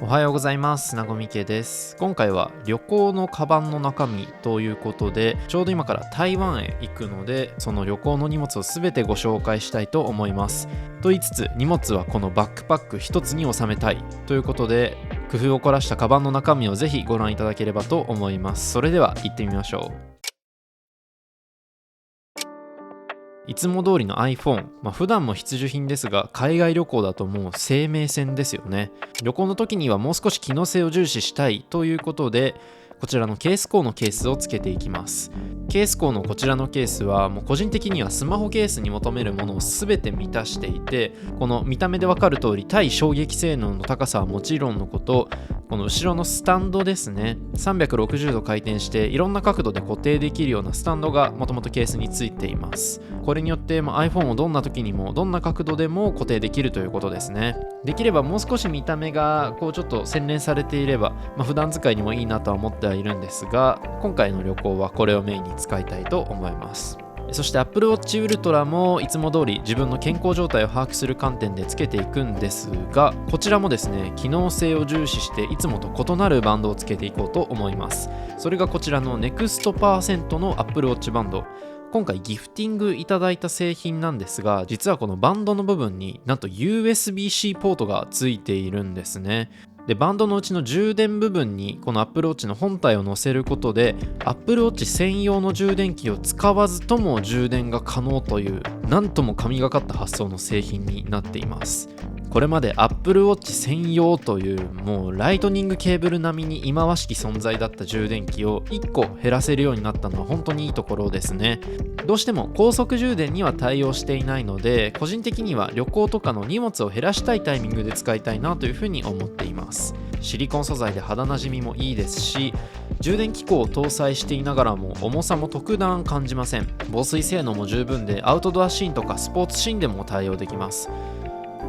おはようございます。なごみけです。今回は旅行のカバンの中身ということで、ちょうど今から台湾へ行くので、その旅行の荷物をすべてご紹介したいと思います。と言いつつ、荷物はこのバックパック一つに収めたいということで、工夫を凝らしたカバンの中身をぜひご覧いただければと思います。それでは行ってみましょう。いつも通りの iPhone、普段も必需品ですが、海外旅行だともう生命線ですよね。旅行の時にはもう少し機能性を重視したいということで、こちらのケースコーのケースをつけていきます。ケースコーのこちらのケースはもう個人的にはスマホケースに求めるものを全て満たしていて、この見た目でわかる通り対衝撃性能の高さはもちろんのこと、この後ろのスタンドですね、360度回転していろんな角度で固定できるようなスタンドがもともとケースについています。これによって、iPhone をどんな時にもどんな角度でも固定できるということですね。できればもう少し見た目がちょっと洗練されていれば、普段使いにもいいなとは思ってはいるんですが、今回の旅行はこれをメインに使いたいと思います。そして Apple Watch Ultra もいつも通り自分の健康状態を把握する観点でつけていくんですが、こちらもですね、機能性を重視していつもと異なるバンドをつけていこうと思います。それがこちらの Next% の Apple Watch バンド。今回ギフティングいただいた製品なんですが、実はこのバンドの部分になんと USB-C ポートがついているんですね。で、バンドのうちの充電部分にこの Apple Watch の本体を載せることで Apple Watch 専用の充電器を使わずとも充電が可能という、なんとも神がかった発想の製品になっています。これまで Apple Watch 専用というもうライトニングケーブル並みに忌まわしき存在だった充電器を1個減らせるようになったのは本当にいいところですね。どうしても高速充電には対応していないので、個人的には旅行とかの荷物を減らしたいタイミングで使いたいなというふうに思っています。シリコン素材で肌なじみもいいですし、充電機構を搭載していながらも重さも特段感じません。防水性能も十分でアウトドアシーンとかスポーツシーンでも対応できます。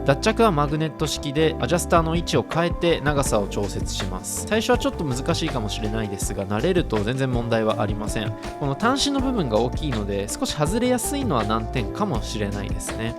脱着はマグネット式でアジャスターの位置を変えて長さを調節します。最初はちょっと難しいかもしれないですが、慣れると全然問題はありません。この端子の部分が大きいので少し外れやすいのは難点かもしれないですね。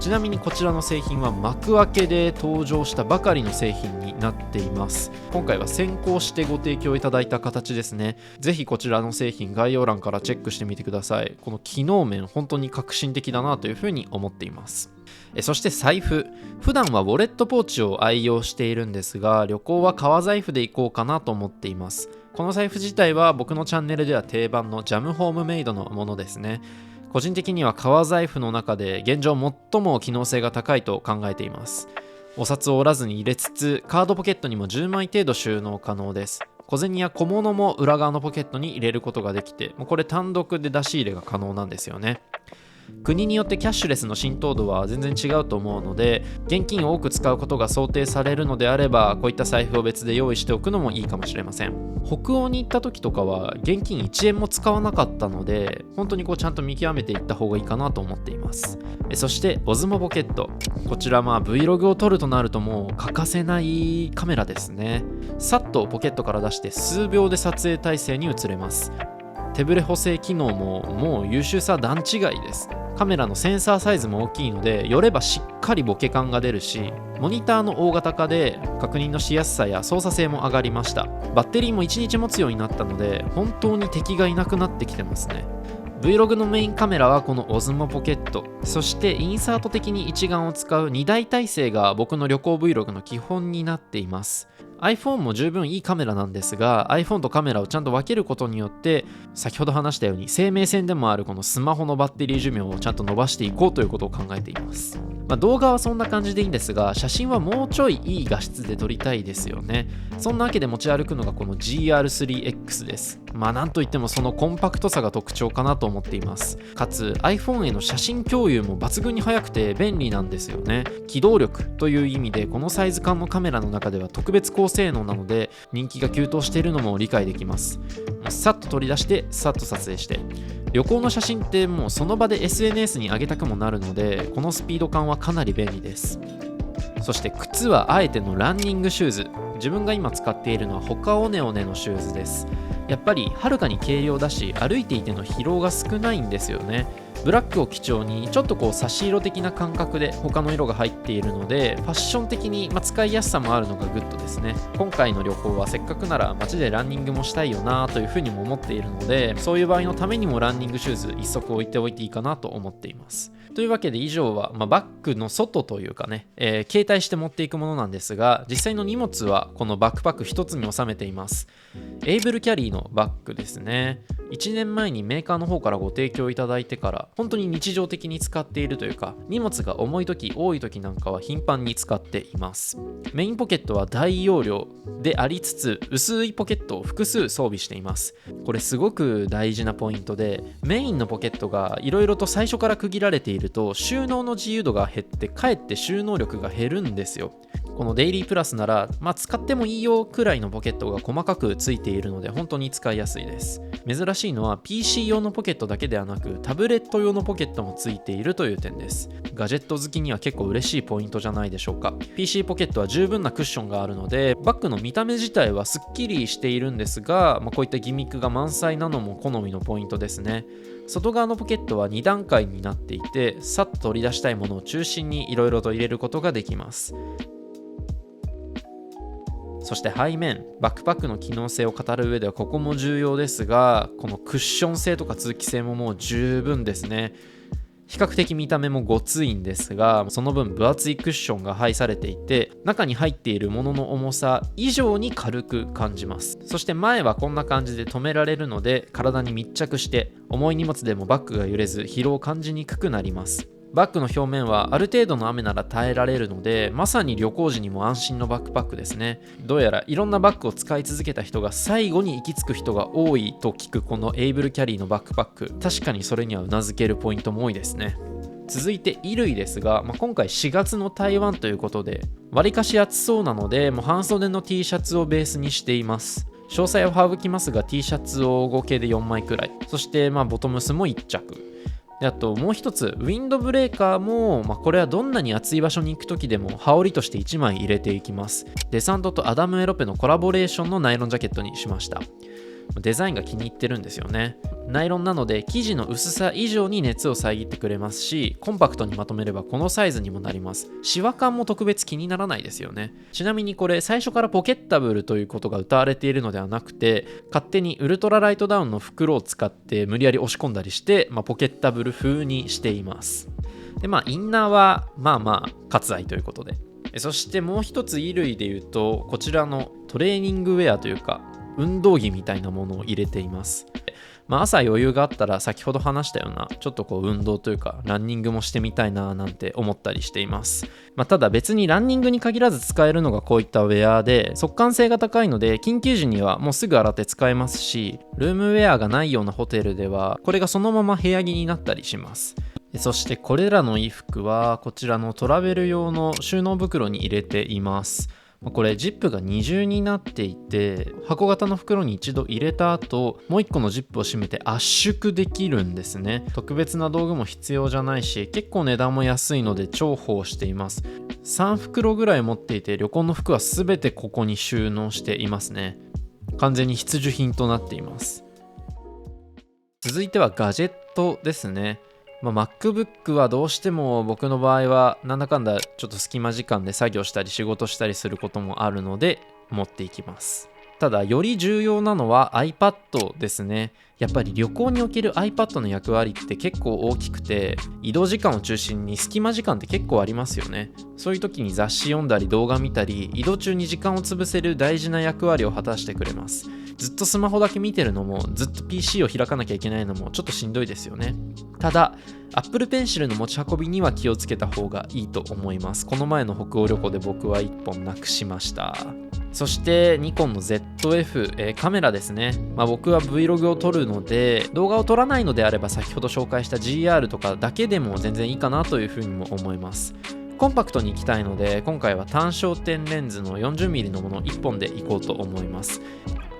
ちなみにこちらの製品は幕開けで登場したばかりの製品になっています。今回は先行してご提供いただいた形ですね。ぜひこちらの製品概要欄からチェックしてみてください。この機能面本当に革新的だなというふうに思っています。そして財布。普段はウォレットポーチを愛用しているんですが、旅行は革財布で行こうかなと思っています。この財布自体は僕のチャンネルでは定番のジャムホームメイドのものですね。個人的には革財布の中で現状最も機能性が高いと考えています。お札を折らずに入れつつ、カードポケットにも10枚程度収納可能です。小銭や小物も裏側のポケットに入れることができて、これ単独で出し入れが可能なんですよね。国によってキャッシュレスの浸透度は全然違うと思うので、現金を多く使うことが想定されるのであれば、こういった財布を別で用意しておくのもいいかもしれません。北欧に行った時とかは現金1円も使わなかったので、本当にちゃんと見極めていった方がいいかなと思っています。そしてオズモポケット。こちらVlog を撮るとなるともう欠かせないカメラですね。さっとポケットから出して数秒で撮影体制に移れます。手ブレ補正機能ももう優秀さ段違いです。カメラのセンサーサイズも大きいので、寄ればしっかりボケ感が出るし、モニターの大型化で確認のしやすさや操作性も上がりました。バッテリーも1日持つようになったので、本当に敵がいなくなってきてますね。Vlog のメインカメラはこの Osmo ポケット、そしてインサート的に一眼を使う2台体制が僕の旅行 Vlog の基本になっています。iPhone も十分いいカメラなんですが、 iPhone とカメラをちゃんと分けることによって、先ほど話したように生命線でもあるこのスマホのバッテリー寿命をちゃんと伸ばしていこうということを考えています。動画はそんな感じでいいんですが、写真はもうちょいいい画質で撮りたいですよね。そんなわけで持ち歩くのがこの GR3X です。なんといってもそのコンパクトさが特徴かなと思っています。かつ iPhone への写真共有も抜群に速くて便利なんですよね。機動力という意味でこのサイズ感のカメラの中では特別高性能なので、人気が急騰しているのも理解できます。さっと取り出してさっと撮影して、旅行の写真ってもうその場で SNS に上げたくもなるので、このスピード感はかなり便利です。そして靴はあえてのランニングシューズ。自分が今使っているのはホカオネオネのシューズです。やっぱりはるかに軽量だし、歩いていての疲労が少ないんですよね。ブラックを基調にちょっとこう差し色的な感覚で他の色が入っているので、ファッション的に、使いやすさもあるのがグッドですね。今回の旅行はせっかくなら街でランニングもしたいよなというふうにも思っているので、そういう場合のためにもランニングシューズ一足置いておいていいかなと思っています。というわけで以上は、バッグの外というかね、携帯して持っていくものなんですが、実際の荷物はこのバックパック一つに収めています。エイブルキャリーのバッグですね。1年前にメーカーの方からご提供いただいてから本当に日常的に使っているというか、荷物が重い時多い時なんかは頻繁に使っています。メインポケットは大容量でありつつ、薄いポケットを複数装備しています。これすごく大事なポイントで、メインのポケットがいろいろと最初から区切られていると収納の自由度が減ってかえって収納力が減るんですよ。このデイリープラスなら、使ってもいいよくらいのポケットが細かくついているので本当に使いやすいです。珍しいのは PC 用のポケットだけではなく、タブレット用のポケットもついているという点です。ガジェット好きには結構嬉しいポイントじゃないでしょうか。 PC ポケットは十分なクッションがあるので、バッグの見た目自体はすっきりしているんですが、こういったギミックが満載なのも好みのポイントですね。外側のポケットは2段階になっていて、さっと取り出したいものを中心にいろいろと入れることができます。そして背面、バックパックの機能性を語る上ではここも重要ですが、このクッション性とか通気性ももう十分ですね。比較的見た目もごついんですが、その分分厚いクッションが配されていて、中に入っているものの重さ以上に軽く感じます。そして前はこんな感じで止められるので、体に密着して重い荷物でもバッグが揺れず疲労を感じにくくなります。バッグの表面はある程度の雨なら耐えられるので、まさに旅行時にも安心のバックパックですね。どうやらいろんなバッグを使い続けた人が最後に行き着く人が多いと聞くこのエイブルキャリーのバックパック、確かにそれにはうなずけるポイントも多いですね。続いて衣類ですが、今回4月の台湾ということでわりかし暑そうなので、もう半袖の T シャツをベースにしています。詳細は省きますが T シャツを合計で4枚くらい、そしてボトムスも1着で、あともう一つウィンドブレーカーも、これはどんなに暑い場所に行く時でも羽織として1枚入れていきます。デサントとアダム・エロペのコラボレーションのナイロンジャケットにしました。デザインが気に入ってるんですよね。ナイロンなので生地の薄さ以上に熱を遮ってくれますし、コンパクトにまとめればこのサイズにもなります。シワ感も特別気にならないですよね。ちなみにこれ最初からポケッタブルということが謳われているのではなくて、勝手にウルトラライトダウンの袋を使って無理やり押し込んだりして、ポケッタブル風にしています。でインナーは割愛ということで、そしてもう一つ衣類で言うと、こちらのトレーニングウェアというか運動着みたいなものを入れています。朝余裕があったら先ほど話したようなちょっと運動というかランニングもしてみたいななんて思ったりしています。ただ別にランニングに限らず使えるのがこういったウェアで、速乾性が高いので緊急時にはもうすぐ洗って使えますし、ルームウェアがないようなホテルではこれがそのまま部屋着になったりします。そしてこれらの衣服はこちらのトラベル用の収納袋に入れています。これジップが二重になっていて、箱型の袋に一度入れた後もう一個のジップを閉めて圧縮できるんですね。特別な道具も必要じゃないし、結構値段も安いので重宝しています。3袋ぐらい持っていて、旅行の服は全てここに収納していますね。完全に必需品となっています。続いてはガジェットですね。MacBook はどうしても僕の場合はなんだかんだちょっと隙間時間で作業したり仕事したりすることもあるので持っていきます。ただより重要なのは iPad ですね。やっぱり旅行における iPad の役割って結構大きくて、移動時間を中心に隙間時間って結構ありますよね。そういう時に雑誌読んだり動画見たり、移動中に時間を潰せる大事な役割を果たしてくれます。ずっとスマホだけ見てるのも、ずっと PC を開かなきゃいけないのもちょっとしんどいですよね。ただ Apple Pencil の持ち運びには気をつけた方がいいと思います。この前の北欧旅行で僕は1本なくしました。そしてニコンの ZF、カメラですね。僕は Vlog を撮るので、動画を撮らないのであれば先ほど紹介した GR とかだけでも全然いいかなというふうにも思います。コンパクトに行きたいので、今回は単焦点レンズの 40mm のもの1本で行こうと思います。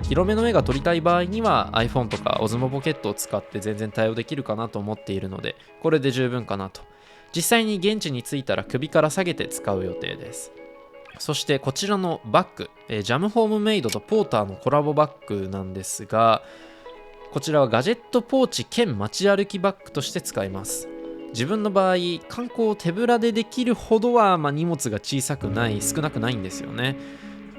広めの絵が撮りたい場合には iPhone とか Osmo ポケットを使って全然対応できるかなと思っているので、これで十分かなと。実際に現地に着いたら首から下げて使う予定です。そしてこちらのバッグ、ジャムホームメイドとポーターのコラボバッグなんですが、こちらはガジェットポーチ兼持ち歩きバッグとして使います。自分の場合、観光を手ぶらでできるほどは、荷物が小さくない少なくないんですよね。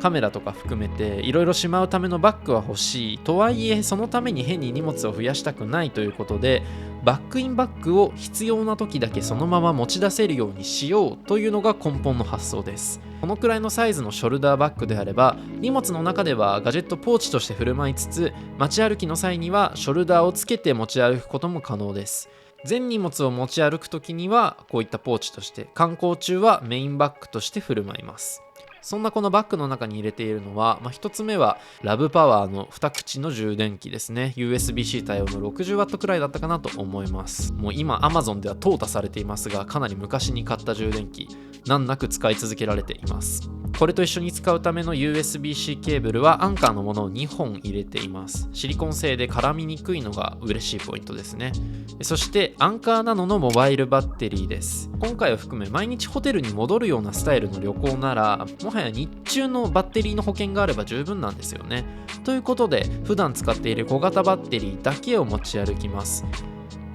カメラとか含めていろいろしまうためのバッグは欲しいとはいえ、そのために変に荷物を増やしたくないということで、バックインバッグを必要な時だけそのまま持ち出せるようにしようというのが根本の発想です。このくらいのサイズのショルダーバッグであれば、荷物の中ではガジェットポーチとして振る舞いつつ、街歩きの際にはショルダーをつけて持ち歩くことも可能です。全荷物を持ち歩くときにはこういったポーチとして、観光中はメインバッグとして振る舞います。そんなこのバッグの中に入れているのは、1つ目はラブパワーの2口の充電器ですね。 USB-C 対応の 60W くらいだったかなと思います。もう今 Amazon では淘汰されていますが、かなり昔に買った充電器、難なく使い続けられています。これと一緒に使うための USB-C ケーブルはアンカーのものを2本入れています。シリコン製で絡みにくいのが嬉しいポイントですね。そしてアンカーナノのモバイルバッテリーです。今回を含め毎日ホテルに戻るようなスタイルの旅行なら、もはや日中のバッテリーの保険があれば十分なんですよね。ということで、普段使っている小型バッテリーだけを持ち歩きます。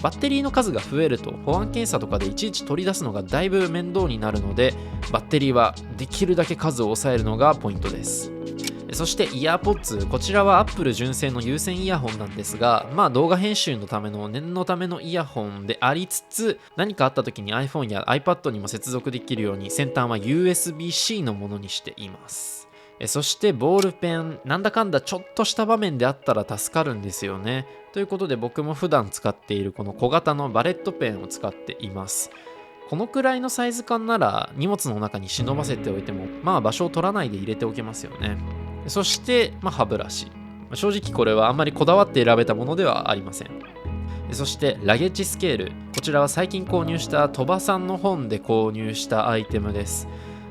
バッテリーの数が増えると保安検査とかでいちいち取り出すのがだいぶ面倒になるので、バッテリーはできるだけ数を抑えるのがポイントです。そしてイヤーポッツ、こちらは Apple 純正の有線イヤホンなんですが、動画編集のための念のためのイヤホンでありつつ、何かあった時に iPhone や iPad にも接続できるように先端は USB-C のものにしています。そしてボールペン、なんだかんだちょっとした場面であったら助かるんですよね。ということで僕も普段使っているこの小型のバレットペンを使っています。このくらいのサイズ感なら荷物の中に忍ばせておいても場所を取らないで入れておけますよね。そして歯ブラシ、正直これはあんまりこだわって選べたものではありません。そしてラゲッジスケール、こちらは最近購入した鳥羽さんの本で購入したアイテムです。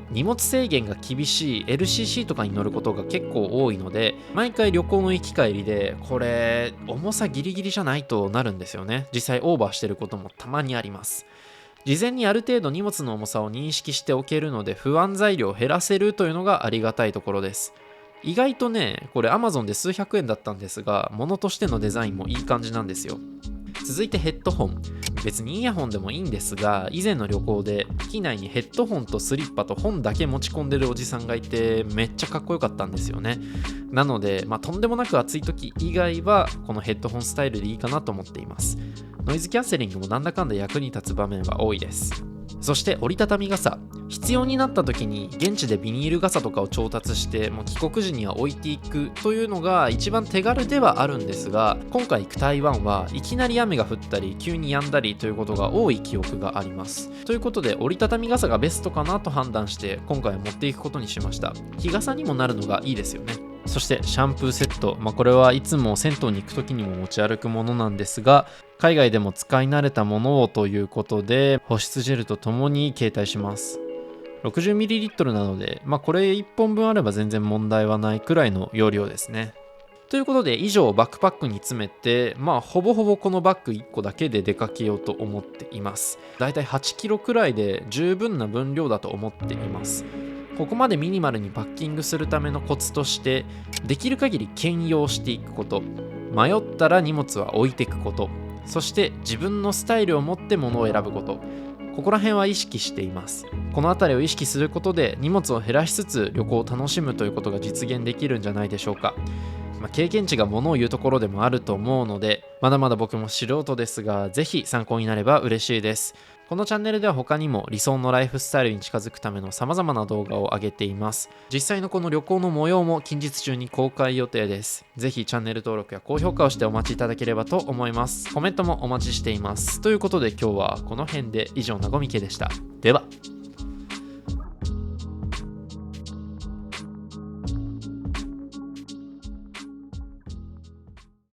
荷物制限が厳しい LCC とかに乗ることが結構多いので、毎回旅行の行き帰りでこれ重さギリギリじゃないとなるんですよね。実際オーバーしてることもたまにあります。事前にある程度荷物の重さを認識しておけるので、不安材料を減らせるというのがありがたいところです。意外とね、これ Amazon で数百円だったんですが、物としてのデザインもいい感じなんですよ。続いてヘッドホン、別にイヤホンでもいいんですが、以前の旅行で機内にヘッドホンとスリッパと本だけ持ち込んでるおじさんがいて、めっちゃかっこよかったんですよね。なので、とんでもなく暑い時以外はこのヘッドホンスタイルでいいかなと思っています。ノイズキャンセリングもなんだかんだ役に立つ場面は多いです。そして折りたたみ傘、必要になった時に現地でビニール傘とかを調達して、もう帰国時には置いていくというのが一番手軽ではあるんですが、今回行く台湾はいきなり雨が降ったり急に止んだりということが多い記憶があります。ということで折りたたみ傘がベストかなと判断して、今回は持っていくことにしました。日傘にもなるのがいいですよね。そしてシャンプーセット、これはいつも銭湯に行く時にも持ち歩くものなんですが、海外でも使い慣れたものをということで保湿ジェルとともに携帯します。 60ml なので、これ1本分あれば全然問題はないくらいの容量ですね。ということで以上バックパックに詰めて、ほぼほぼこのバッグ1個だけで出かけようと思っています。だいたい8キロくらいで十分な分量だと思っています。ここまでミニマルにパッキングするためのコツとして、できる限り兼用していくこと、迷ったら荷物は置いていくこと、そして自分のスタイルを持って物を選ぶこと、ここら辺は意識しています。この辺りを意識することで荷物を減らしつつ旅行を楽しむということが実現できるんじゃないでしょうか。経験値が物を言うところでもあると思うので、まだまだ僕も素人ですが、ぜひ参考になれば嬉しいです。このチャンネルでは他にも理想のライフスタイルに近づくための様々な動画を上げています。実際のこの旅行の模様も近日中に公開予定です。ぜひチャンネル登録や高評価をしてお待ちいただければと思います。コメントもお待ちしています。ということで今日はこの辺で以上、なごみけでした。では。